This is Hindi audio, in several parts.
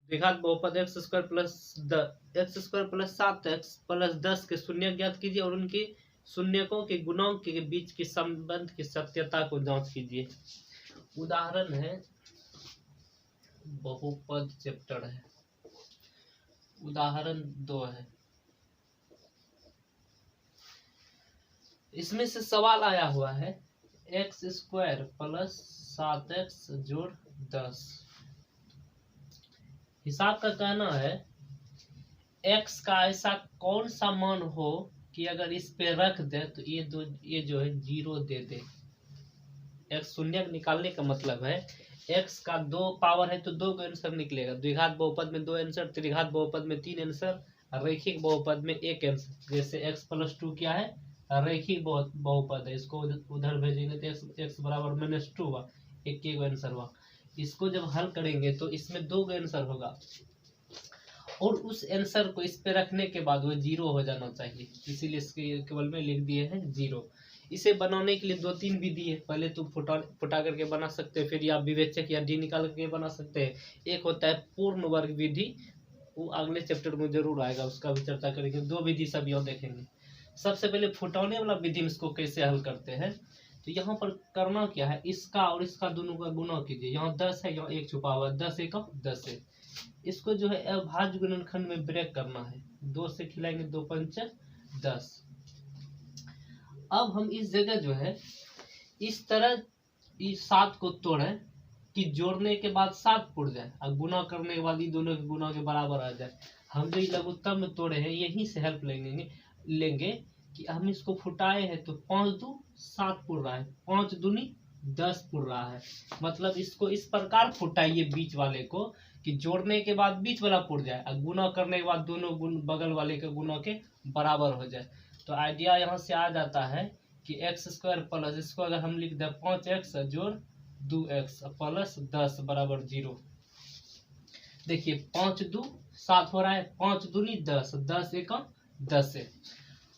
द्विघात बहुपद x square plus 7x plus 10 के शून्य ज्ञात कीजिए और उनके शून्यकों के गुणों के बीच के संबंध की सत्यता को जांच कीजिए। उदाहरण है बहुपद चैप्टर है, उदाहरण 2 है। इसमें से सवाल आया हुआ है एक्स स्क्वायर प्लस 7x जोड़ 10। हिसाब का कहना है x का ऐसा कौन सा मान हो कि अगर इस पे रख दे तो ये जो है 0 दे दे। x शून्य निकालने का मतलब है x का 2 पावर है तो 2 का आंसर निकलेगा। द्विघात बहुपद में 2 आंसर, त्रिघात बहुपद में 3 आंसर, रैखिक बहुपद में 1 आंसर। जैसे x प्लस 2 क्या है, रैखिक बहुपद है, इसको उधर भेजेंगे तो x बराबर -2 हुआ, एक आंसर हुआ। इसको जब हल करेंगे तो इसमें 2 का आंसर होगा और उस आंसर को इस पे रखने के बाद वो 0 हो जाना चाहिए, इसीलिए इसके केवल में लिख दिए हैं 0। इसे बनाने के लिए 2-3 विधि है। पहले तो फुटा करके बना सकते हैं, फिर या विवेचक या डी निकाल करके बना सकते हैं। एक होता है पूर्ण वर्ग विधि, वो अगले चैप्टर में जरूर आएगा, उसका भी चर्चा करेंगे। 2 विधि सभी और देखेंगे। सबसे पहले फुटाने वाला विधि में इसको कैसे हल करते हैं, तो यहाँ पर करना क्या है, इसका और इसका दोनों का गुणा कीजिए। यहाँ 10 है, यहाँ 1 छुपा हुआ है, 10 1 10 है। इसको जो है अभाज्य गुणनखंड में ब्रेक करना है, 2 से खिलाएंगे 2 पंच 10। अब हम इस जगह जो है इस तरह इस 7 को तोड़े कि जोड़ने के बाद 7 पुर जाए और गुना करने के बाद ये दोनों के गुना के बराबर आ जाए। हम जो लघुत्तम में तोड़े हैं यहीं से हेल्प लेंगे कि हम इसको फुटाए हैं तो 5 2 7 पुर रहा है, 5 दूनी 10 पुर रहा है। मतलब इसको इस प्रकार फुटाइए बीच वाले को कि जोड़ने के बाद बीच वाला पुर जाए और गुना करने के बाद दोनों बगल वाले के गुना के बराबर हो जाए। तो आइडिया यहाँ से आ जाता है कि एक्स स्क्वायर प्लस, इसको अगर हम लिख दें 5x जोड़ 2x प्लस 10 बराबर 0। देखिए 5 2 7 हो रहा है, 5 दूनी 10, 10 1 10 है।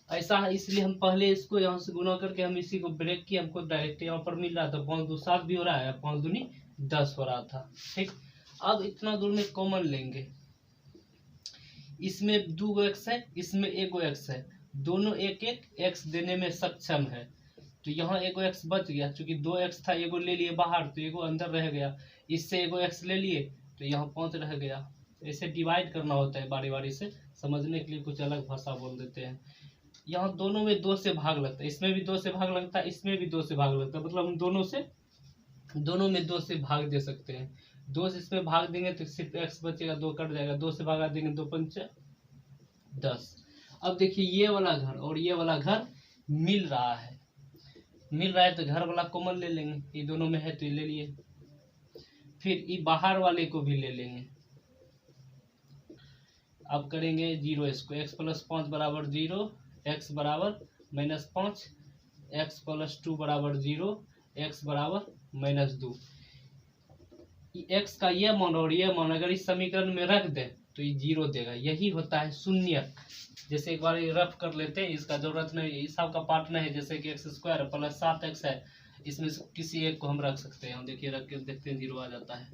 ऐसा है, इसलिए हम पहले इसको यहाँ से गुना करके हम इसी को ब्रेक किए, हमको डायरेक्ट यहाँ पर मिल रहा था 5 2 7 भी हो रहा है, 5 दूनी 10 हो रहा था। ठीक, अब इतना दूर में कॉमन लेंगे, इसमें 2 x है, इसमें 1 x है, दोनों एक x देने में सक्षम है। तो यहाँ 1 x बच गया, क्योंकि 2 x था, 1 ले लिए बाहर तो 1 अंदर रह गया, इससे 1 x ले लिए तो यहाँ 5 रह गया। ऐसे डिवाइड करना होता है बारी बारी से, समझने के लिए कुछ अलग भाषा बोल देते हैं। यहाँ दोनों में 2 से भाग लगता है, इसमें भी 2 से भाग लगता है, इसमें भी 2 से भाग लगता है, मतलब हम दोनों में 2 से भाग दे सकते हैं। 2 से इसमें भाग देंगे तो सिर्फ x बचेगा, 2 कट जाएगा, 2 से भागा देंगे 2 पंच 10। अब देखिए ये वाला घर और ये वाला घर मिल रहा है तो घर वाला कॉमन ले लेंगे, ये दोनों में है तो ये ले लिए, फिर ये बाहर वाले को भी ले लेंगे। अब करेंगे 0 इसको, x प्लस 5 बराबर 0, x बराबर -5, x प्लस 2 बराबर 0, x बराबर -2। x का ये मान और ये मान अगर इस समीकरण में रख दे तो ये 0 देगा, यही होता है शून्यक। जैसे एक बार रफ कर लेते हैं, इसका जरूरत नहीं, इस सब का पार्ट नहीं है। जैसे कि एक्स स्क्वायर प्लस 7x है, इसमें किसी एक को हम रख सकते हैं, देखिए रख के देखते हैं 0 आ जाता है।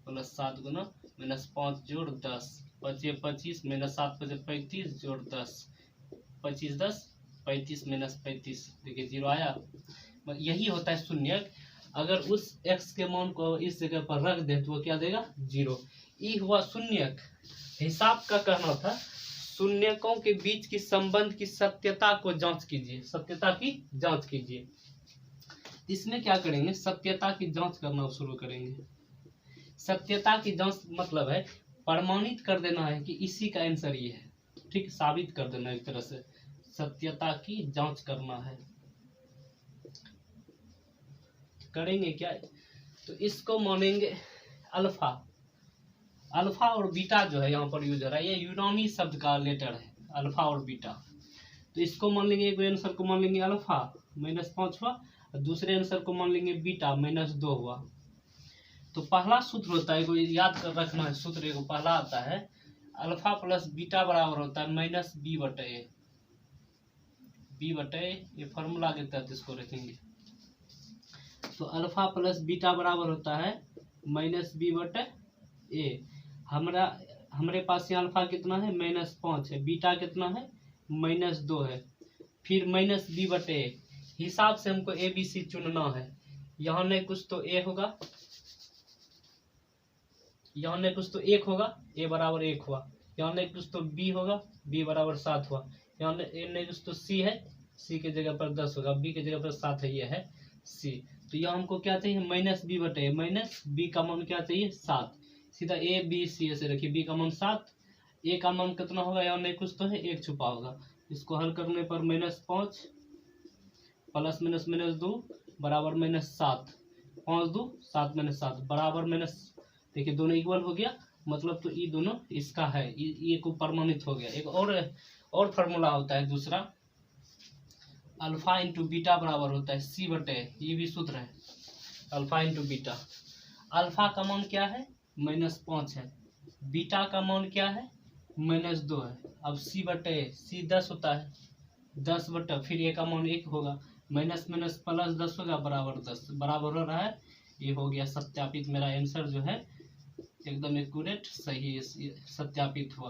प्लस 7 गुना -5 जोड़ 10, 25 25 -7 35 जोड़ 10, 25 10 35 -35, देखिए 0 आया। यही होता है शून्यक। अगर उस x के मान को इस जगह पर रख दे तो वो क्या देगा 0। ये हुआ शून्यक। हिसाब का कहना था शून्यकों के बीच की संबंध की सत्यता को जांच कीजिए, सत्यता की जांच कीजिए। इसमें क्या करेंगे, सत्यता की जांच करना शुरू करेंगे। सत्यता की जांच मतलब है प्रमाणित कर देना है कि इसी का आंसर ये है, ठीक, साबित कर देना एक तरह से, सत्यता की जांच करना है। करेंगे क्या, तो इसको मानेंगे अल्फा। अल्फा और बीटा जो है यहाँ पर यूज हो रहा है, ये यूनानी शब्द का लेटर है, अल्फा और बीटा। तो इसको मान लेंगे, एक आंसर को मान लेंगे अल्फा -5 हुआ, और दूसरे आंसर को मान लेंगे बीटा -2 हुआ। तो पहला सूत्र होता है, कोई याद कर रखना है सूत्र, एगो पहला आता है अल्फा प्लस बीटा बराबर होता है -b/a। b/a ये फॉर्मूला के तहत इसको रखेंगे। तो अल्फा प्लस बीटा बराबर होता है -b/a। हमारे पास यहाँ अल्फा कितना है -5 है, बीटा कितना है -2 है, फिर -b बटे a। हिसाब से हमको ए बी सी चुनना है। यहाँ नहीं कुछ तो a होगा, यहाँ नहीं कुछ तो 1 होगा, a बराबर 1 हुआ। यहाँ नहीं कुछ तो b होगा, b बराबर 7 हुआ। यहाँ नहीं कुछ तो c है, c के जगह पर 10 होगा, b के जगह पर 7 है, ये है c। तो यहाँ हमको क्या चाहिए -b बटे -b का मान क्या चाहिए 7। सीधा a b c ऐसे रखिए, b का मान 7, a का मान कितना होगा, यहाँ नहीं कुछ तो है 1 छुपा होगा। इसको हल करने पर -5 प्लस -2 बराबर -7, 5 2 7 -7 बराबर देखिए दोनों इक्वल हो गया, मतलब तो ये दोनों इसका है, ये को प्रमाणित हो गया। एक और फार्मूला होता है दूसरा, अल्फा इंटू बीटा बराबर होता है सी बटे, ये भी सूत्र है अल्फा इंटू बीटा। अल्फा का मान क्या है -5 है, बीटा का मान क्या है -2 है। अब सी बटे सी 10 होता है, 10 बटे फिर ए का मान 1 होगा, माइनस माइनस प्लस 10 होगा बराबर 10, बराबर हो रहा है। ये हो गया सत्यापित, मेरा आंसर जो है एकदम एक्यूरेट सही सत्यापित हुआ।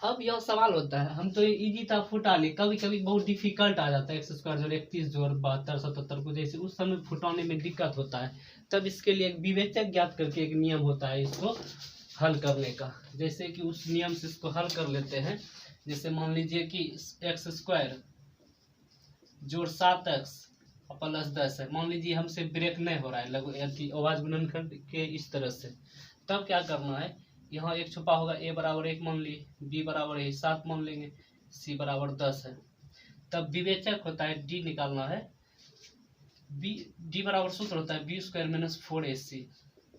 अब यह सवाल होता है, हम तो इजी था फुटा कभी कभी बहुत डिफिकल्ट आ जाता है, x स्क्वायर जोड़ 31 जोड़ 72 77 को, जैसे उस समय फुटाने में दिक्कत होता है, तब इसके लिए एक विवेचक ज्ञात करके एक नियम होता है इसको हल करने का। जैसे कि उस नियम से इसको हल कर लेते हैं। जैसे मान लीजिए कि x स्क्वायर जोड़ 7x प्लस 10 है, मान लीजिए हमसे ब्रेक नहीं हो रहा है लगभग आवाज गुणनखंड के इस तरह से, तब क्या करना है, यहाँ एक छुपा होगा, a बराबर 1 मान लिए, b बराबर 7 मान लेंगे, c बराबर 10 है। तब विवेचक होता है d निकालना है, d बराबर सूत्र होता है b square minus 4ac।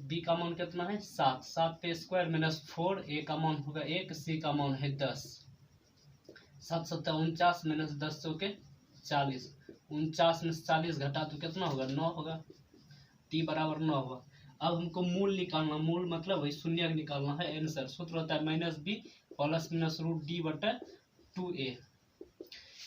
b का मान कितना है 7, 7 पे स्क्वायर माइनस 4, a का मान होगा 1, c का मान है 10, 7 7 49 माइनस 10 के 40, 49 में 40 घटा तो कितना होगा 9 होगा, t बराबर 9 होगा। अब हमको मूल निकालना, मूल मतलब वही शून्य निकालना है। आंसर सूत्र होता है -b plus minus root D बटा 2a।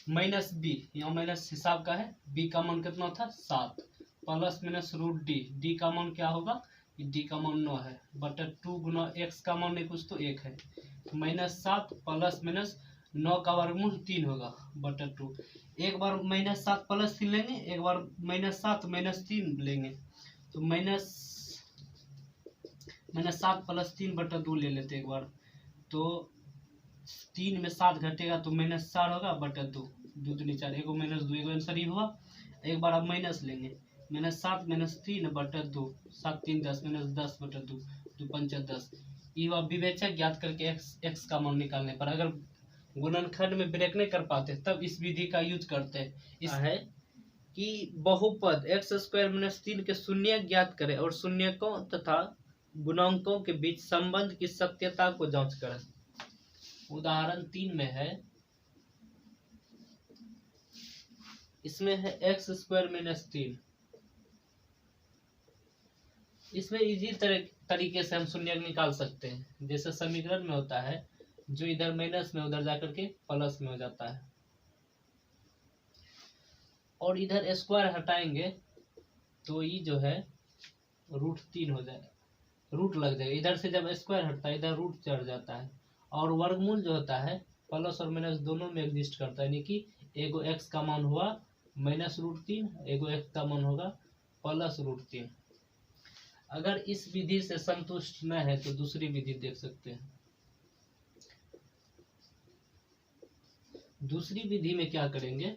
-b यहाँ माइनस हिसाब का है, b का मान कितना था 7 प्लस माइनस रूट डी का मान क्या होगा, d का मान 9 है, बटा 2 गुना x का मान नहीं कुछ तो 1 है, -7 प्लस माइनस 9 का वर्गमूल 3 होगा बटा 2। एक बार -7 प्लस 3 लेंगे, एक बार -7 -3 लेंगे, तो -7 प्लस 3 बटा 2 ले लेते एक बार, तो 3 में 7 घटेगा तो -4 होगा बटा 2, 2 दूनी 4, एगो -2 एगो आंसर ही हुआ। एक बार अब माइनस लेंगे, -7 -3 बटा 2, 7 3 10 -10 बटा 2, 2 5 10। ये हुआ विवेचक ज्ञात करके x का मान निकालने पर। अगर गुणनखंड में ब्रेक नहीं कर पाते तब इस विधि का यूज करते हैं। इस है कि बहुपद x स्क्वायर -3 के शून्य ज्ञात करें और शून्यकों तथा गुणांकों के बीच संबंध की सत्यता को जांच करें। उदाहरण 3 में है, इसमें है x स्क्वायर -3। इसमें इजी तरीके से हम शून्य निकाल सकते हैं। जैसे समीकरण में होता है, जो इधर माइनस में उधर जाकर के प्लस में हो जाता है, और इधर स्क्वायर हटाएंगे तो ये जो है √3 हो जाएगा, रूट लग जाएगा। इधर से जब स्क्वायर हटता है इधर रूट चढ़ जाता है, और वर्गमूल जो होता है प्लस और माइनस दोनों में एग्जिस्ट करता है, यानी कि एगो x का मान हुआ -√3, एगो x का मान होगा +√3। अगर इस विधि से संतुष्ट न है तो दूसरी विधि देख सकते हैं। दूसरी विधि में क्या करेंगे,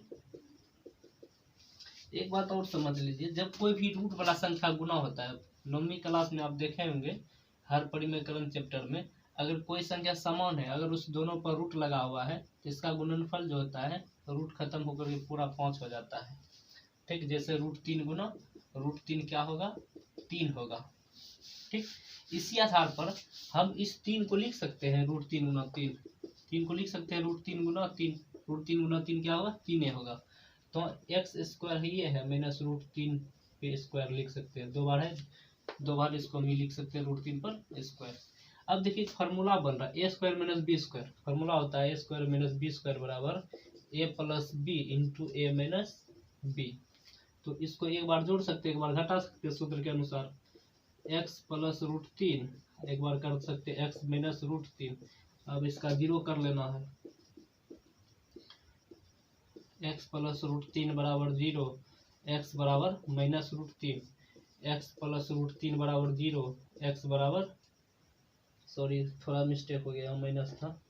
एक बात और समझ लीजिए, जब कोई भी रूट वाला संख्या गुना होता है, 9वीं क्लास में आप देखे होंगे हर परिमेयकरण चैप्टर में, अगर कोई संख्या समान है, अगर उस दोनों पर रूट लगा हुआ है तो इसका गुणनफल जो होता है रूट खत्म होकर के पूरा 5 हो जाता है। ठीक, जैसे √3 गुना √3 क्या होगा 3 होगा। ठीक, इसी आधार पर हम इस 3 को लिख सकते हैं, √3 गुना 3 को लिख सकते हैं √3 गुना 3, √3 गुना 3 क्या होगा 3 होगा। तो x स्क्वायर ये है -√3 पे स्क्वायर लिख सकते हैं, 2 बार है, 2 बार इसको हम लिख सकते हैं √3 पर स्क्वायर। अब देखिए फार्मूला बन रहा है a square - b square, formula होता है a स्क्वायर - b स्क्वायर बराबर a plus b into a minus b। तो इसको एक बार जोड़ सकते हैं, एक बार घटा सकते हैं सूत्र के अनुसार, x प्लस √3 एक बार कर सकते एक्स माइनस रूट 3। अब इसका 0 कर लेना है। एक्स प्लस रूट 3 बराबर 0, एक्स बराबर minus root 3, X plus root 3 बराबर 0, एक्स बराबर, सॉरी थोड़ा मिस्टेक हो गया, माइनस था,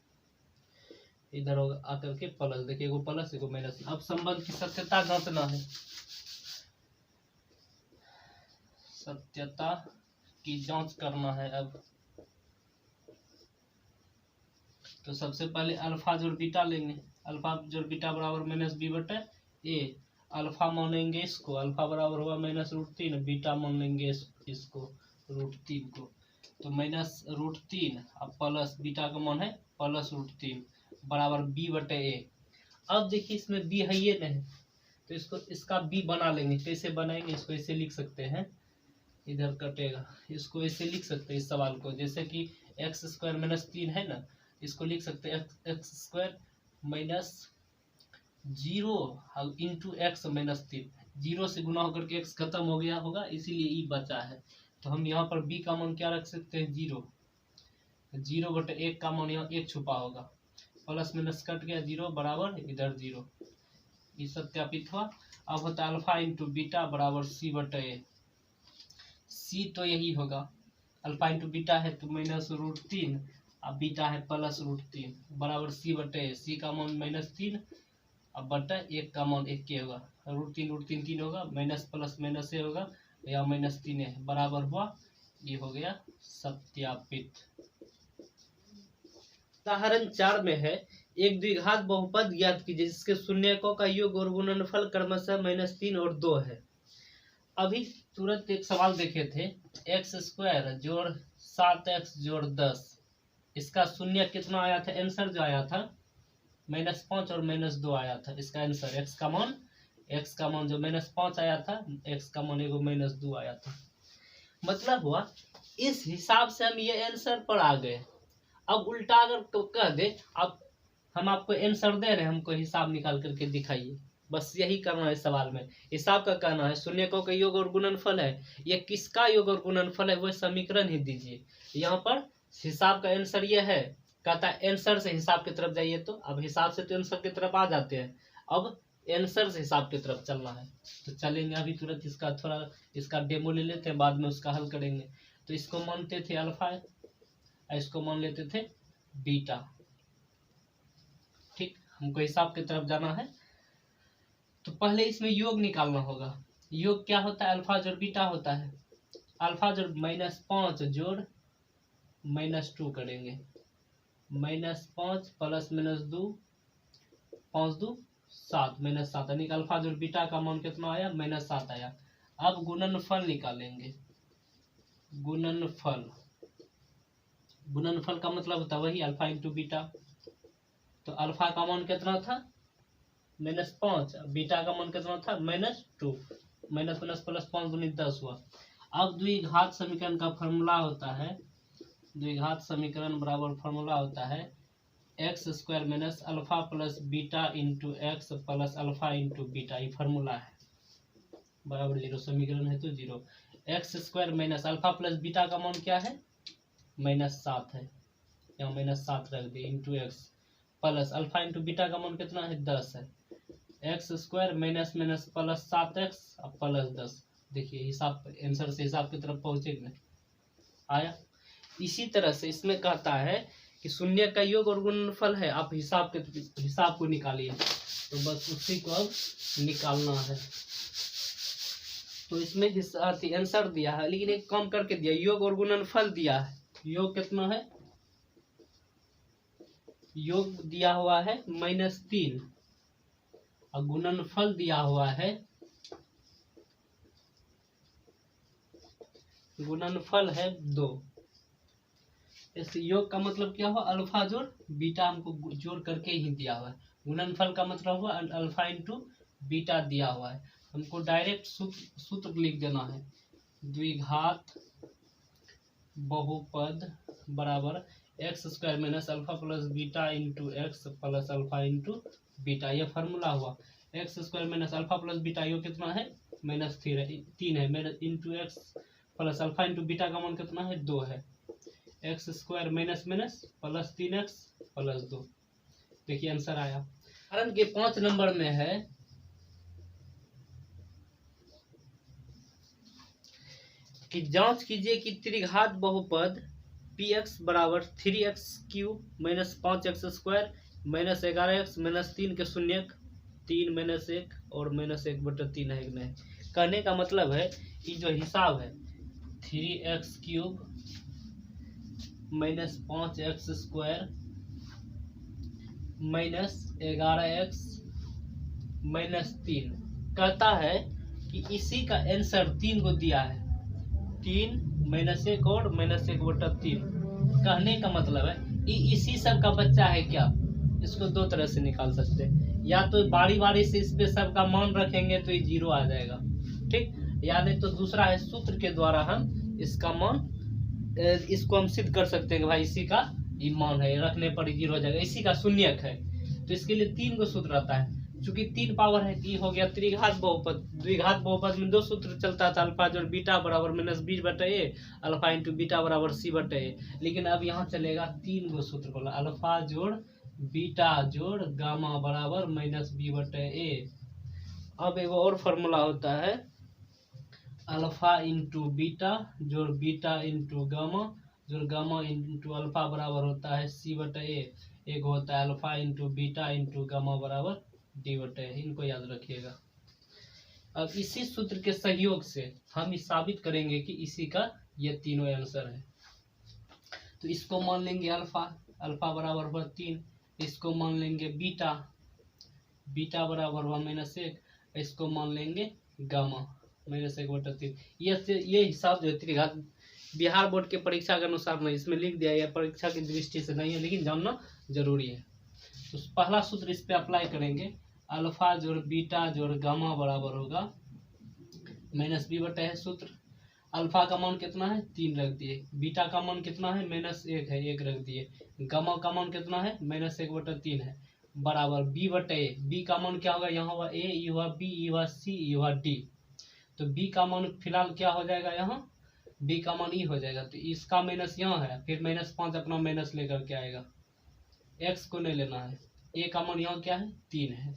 इधर होगा आकर के प्लस। देखिए एगो प्लस एगो माइनस। अब संबंध की सत्यता जांचना है, सत्यता की जांच करना है। अब तो सबसे पहले अल्फा जोड़ बीटा लेंगे। अल्फा जोड़ बीटा बराबर माइनस बी बटे ए। अल्फा मानेंगे इसको, अल्फा बराबर होगा माइनस रूट 3, बीटा मान लेंगे इसको रूट 3 को। तो माइनस रूट 3 अब प्लस बीटा का मान है प्लस रूट 3 बराबर बी बटे ए। अब देखिए इसमें बी है ये नहीं, तो इसको इसका बी बना लेंगे। कैसे बनाएंगे, इसको ऐसे लिख सकते हैं, इधर कटेगा, इसको ऐसे लिख सकते हैं इस सवाल को, जैसे कि एक्स स्क्वायर माइनस 3 है ना, इसको लिख सकते हैं x square minus 0 into x minus 3। 0 से गुना होकर के एक्स खत्म हो गया होगा, इसीलिए ई बचा है। तो हम यहाँ पर बी का मान क्या रख सकते हैं 0। 0 बटे 1 का मान यहाँ 1 छुपा होगा, प्लस माइनस कट गया 0 बराबर इधर 0, ये सत्यापित हुआ। अब होता है अल्फा इंटू बीटा बराबर सी बटे ए। सी तो यही होगा, अल्फा इंटू बीटा है तो माइनस रूट 3, अब बीटा है प्लस रूट 3 बराबर सी बटे। सी का मान माइनस 3, अब बटा 1 का मान 1 के होगा, रूट 3 3 होगा, माइनस प्लस माइनस से होगा या माइनस 3 है बराबर हुआ, ये हो गया सत्यापित। उदाहरण 4 में है, एक द्विघात बहुपद ज्ञात कीजिए जिसके शून्यकों का योग और गुणनफल क्रमशः -3 और 2 है। अभी तुरंत एक सवाल देखे थे, एक्स स्क्वायर जोड़ 7x जोड़ 10, इसका शून्य कितना आया था, आंसर जो आया था -5 और -2 आया था। इसका आंसर एक्स का मान जो -5 आया था, एक्स का मान एगो -2 आया था। मतलब हुआ इस हिसाब से हम ये आंसर पर आ गए। अब उल्टा अगर तो कह दे, अब हम आपको आंसर दे रहे हैं, हमको हिसाब निकाल करके दिखाइए, बस यही करना है सवाल में। हिसाब का कहना है शून्यकों का योग और गुणनफल है, ये किसका योग और गुणनफल है वह समीकरण ही दीजिए। यहाँ पर हिसाब का आंसर ये है, कहता है आंसर से हिसाब की तरफ जाइए। तो अब हिसाब से तो आंसर की तरफ आ जाते हैं, अब आंसर से हिसाब की तरफ चलना है। तो चलेंगे अभी तुरंत, इसका थोड़ा इसका डेमो ले लेते हैं, बाद में उसका हल करेंगे। तो इसको मानते थे अल्फा, इसको मान लेते थे बीटा। ठीक, हमको हिसाब की तरफ जाना है, तो पहले इसमें योग निकालना होगा। योग क्या होता है, अल्फा जोड़ बीटा होता है। अल्फा जोड़ -5 जोड़ -2 करेंगे, -5 प्लस -2, 5 2 7, -7, यानी अल्फा जोड़ बीटा का मान कितना आया, -7 आया। अब गुणनफल निकालेंगे। गुणनफल का मतलब होता है वही अल्फा इंटू बीटा। तो अल्फा का मान कितना था -5, बीटा का मान कितना था -2, माइनस प्लस प्लस 5 दूनी 10 हुआ। अब द्विघात समीकरण का फॉर्मूला होता है, द्विघात समीकरण बराबर फॉर्मूला होता है x square minus alpha plus beta into x plus alpha into beta, ये फॉर्मूला है बराबर 0। समीकरण है तो 0। X square minus alpha plus beta का मान क्या है -7 है, यहाँ -7 रख दिए, into x plus alpha into beta का मान कितना है 10 है। X square minus minus plus 7x अब प्लस 10। देखिए हिसाब आंसर से हिसाब की तरफ पहुंचेगा, आया। इसी तरह से इसमें कहता है कि शून्य का योग और गुणनफल है, आप हिसाब को निकालिए। तो बस उसी को अब निकालना है। तो इसमें आंसर दिया है, लेकिन एक कम करके दिया, योग और गुणनफल दिया है। योग कितना है, योग दिया हुआ है -3 और गुणनफल दिया हुआ है, गुणनफल है 2। इस योग का मतलब क्या हुआ, अल्फा जोड़ बीटा हमको जोड़ करके ही दिया हुआ है। गुणनफल का मतलब हुआ अल्फा इंटू बीटा दिया हुआ है। हमको डायरेक्ट सूत्र लिख देना है, द्विघात बहुपद बराबर x square minus alpha plus beta into x plus alpha into beta, यह फॉर्मूला हुआ। X square minus alpha plus beta यो कितना है -3 है, into x plus alpha into beta का मान कितना है 2 है। X square minus minus plus 3x प्लस 2। देखिए आंसर आया। उदाहरण के 5 नंबर में है कि जांच कीजिए कि त्रिघात बहुपद px बराबर 3x³ minus 5x square minus 11x minus 3 के शून्यक 3 माइनस 1 और माइनस 1/3 है कि नहीं। कहने का मतलब है कि जो हिसाब है 3x³ minus 5x square minus 11x minus 3 कहता है कि इसी का आंसर 3 को दिया है, 3 माइनस 1 और माइनस 1/3। कहने का मतलब है इसी सब का बच्चा है क्या। इसको दो तरह से निकाल सकते हैं, या तो बारी बारी से इस पे सबका मान रखेंगे तो ये 0 आ जाएगा, ठीक। या नहीं तो दूसरा है सूत्र के द्वारा हम इसका मान इसको हम सिद्ध कर सकते हैं कि भाई इसी का ये मान है, रखने पर 0 हो जाएगा, इसी का शून्यक है। तो इसके लिए 3 को सूत्र आता है। चूंकि 3 पावर है तो हो गया त्रिघात बहुपद। द्विघात बहुपद में 2 सूत्र चलता था, अल्फा जोड़ बीटा बराबर minus b/a, alpha into beta बराबर c/a। लेकिन अब यहाँ चलेगा 3 गो सूत्र बोला, अल्फा जोड़ बीटा जोड़ गामा बराबर माइनस b/a। अब एगो और फॉर्मूला होता है अल्फा इंटू बीटा जोड़ बीटा इंटू गामा जोड़ गामा इंटू अल्फा बराबर होता है c/a। एक होता है alpha into beta into gamma बराबर d/a। इनको याद रखिएगा। अब इसी सूत्र के सहयोग से हम ये साबित करेंगे कि इसी का ये तीनों आंसर है। तो इसको मान लेंगे अल्फा, अल्फा बराबर हुआ 3। इसको मान लेंगे बीटा, बीटा बराबर हुआ -1। इसको मान लेंगे गामा -1/3। ये हिसाब जो है त्रिघात बिहार बोर्ड के परीक्षा के अनुसार नहीं इसमें लिख दिया, यह परीक्षा की दृष्टि से नहीं है लेकिन जानना जरूरी है। तो पहला सूत्र इस पे अप्लाई करेंगे, अल्फा जोड़ बीटा जोड़ गामा बराबर होगा -b/a है सूत्र। अल्फा का मान कितना है 3 रख दिए, बीटा का मान कितना है -1 है 1 रख दिए, गामा का मान कितना है -1/3 है बराबर b/a। बी का मान क्या होगा, यहाँ हुआ a, ये हुआ b, ये हुआ c, ये हुआ d। तो b का मान फिलहाल क्या हो जाएगा, यहाँ b का मान e हो जाएगा। तो इसका माइनस यहाँ है, फिर -5 अपना माइनस लेकर के आएगा, x को नहीं लेना है। a का मान यहाँ क्या है 3 है।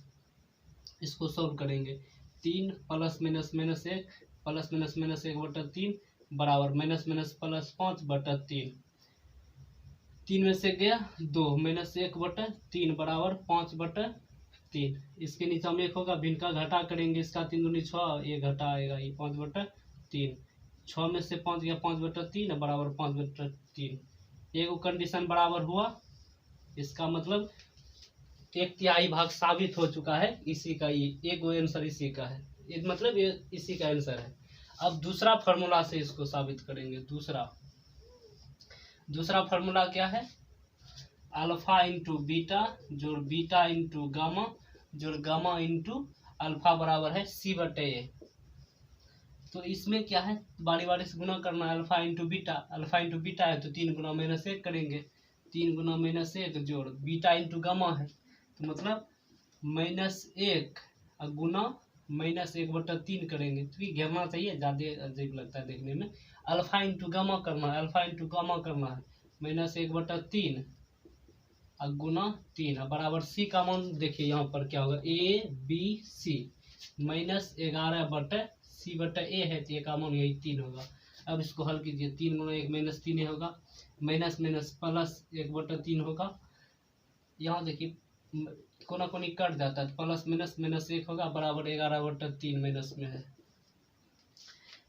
इसको सोल्व करेंगे, 3 प्लस माइनस -1 प्लस माइनस -1/3 बराबर माइनस माइनस प्लस 5/3। 3 में से गया 2, -1/3 बराबर 5/3। इसके नीचे में 1 होगा, भिन्न का घटा करेंगे, इसका 3 दूनी 6, ये घटा आएगा, ये 5/3। 6 में से 5 गया 5/3 बराबर 5/3। एक कंडीशन बराबर हुआ, इसका मतलब 1/3 भाग साबित हो चुका है इसी का, ये एक आंसर इसी का है, मतलब ये इसी का आंसर है। अब दूसरा फार्मूला से इसको साबित करेंगे। दूसरा फार्मूला क्या है, अल्फा इंटू बीटा जोड़ बीटा इंटू गामा जोड़ गामा इंटू अल्फा बराबर है c/a। तो इसमें क्या है, बारी बारी से गुना करना है, अल्फा इंटू बीटा है तो 3 गुना -1 करेंगे, 3 गुना -1 जोड़ बीटा इंटू गामा है तो मतलब -1 गुना -1/3 करेंगे। तो ये घेरना चाहिए, ज़्यादा अजीब लगता है देखने में। अल्फा इंटू गामा करना है, अल्फा इंटू गामा करना है -1/3 गुना 3 बराबर सी का मान देखिए यहाँ पर क्या होगा, ABC -11/c/a है तो ये का मान यही 3 होगा। अब इसको हल कीजिए, 3 गुना 1 -3 होगा, माइनस माइनस प्लस 1/3 होगा। यहाँ देखिए कोना कोनी कट जाता है, प्लस माइनस -1 होगा बराबर 11/3 माइनस में है।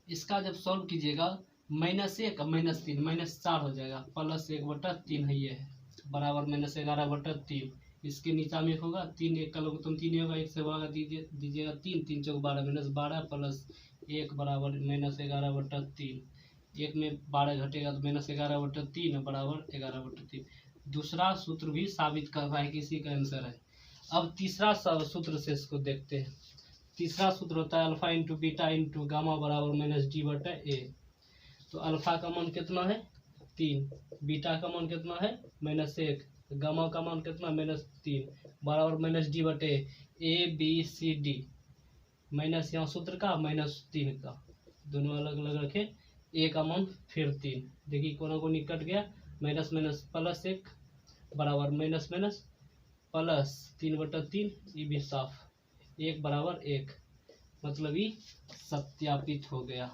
इसका जब सॉल्व कीजिएगा -1 -3 -4 हो जाएगा, प्लस 1/3 है ये है बराबर -11/3। इसके नीचा में 1 होगा, 3 1 का लघुत्तम 3 होगा, 1 से भागा दीजिएगा 3, 3 चौक 12 -12 प्लस 1 बराबर -11/3। 1 में 12 घटेगा तो -11/3 बराबर 11/3। दूसरा सूत्र भी साबित कर रहा है कि इसी का आंसर है। अब तीसरा सूत्र से इसको देखते हैं। तीसरा सूत्र होता है alpha into beta into gamma बराबर -d/a। तो अल्फा का मान कितना है 3, बीटा का मान कितना है -1, गामा का मान कितना -3 बराबर -d/a। ABCD माइनस यहाँ सूत्र का -3 का, दोनों अलग अलग रखे, a का मान फिर 3। देखिए कोना कोनी कट गया, माइनस माइनस प्लस 1 बराबर माइनस माइनस प्लस 3/3, ये भी साफ 1 बराबर 1, मतलब ये सत्यापित हो गया।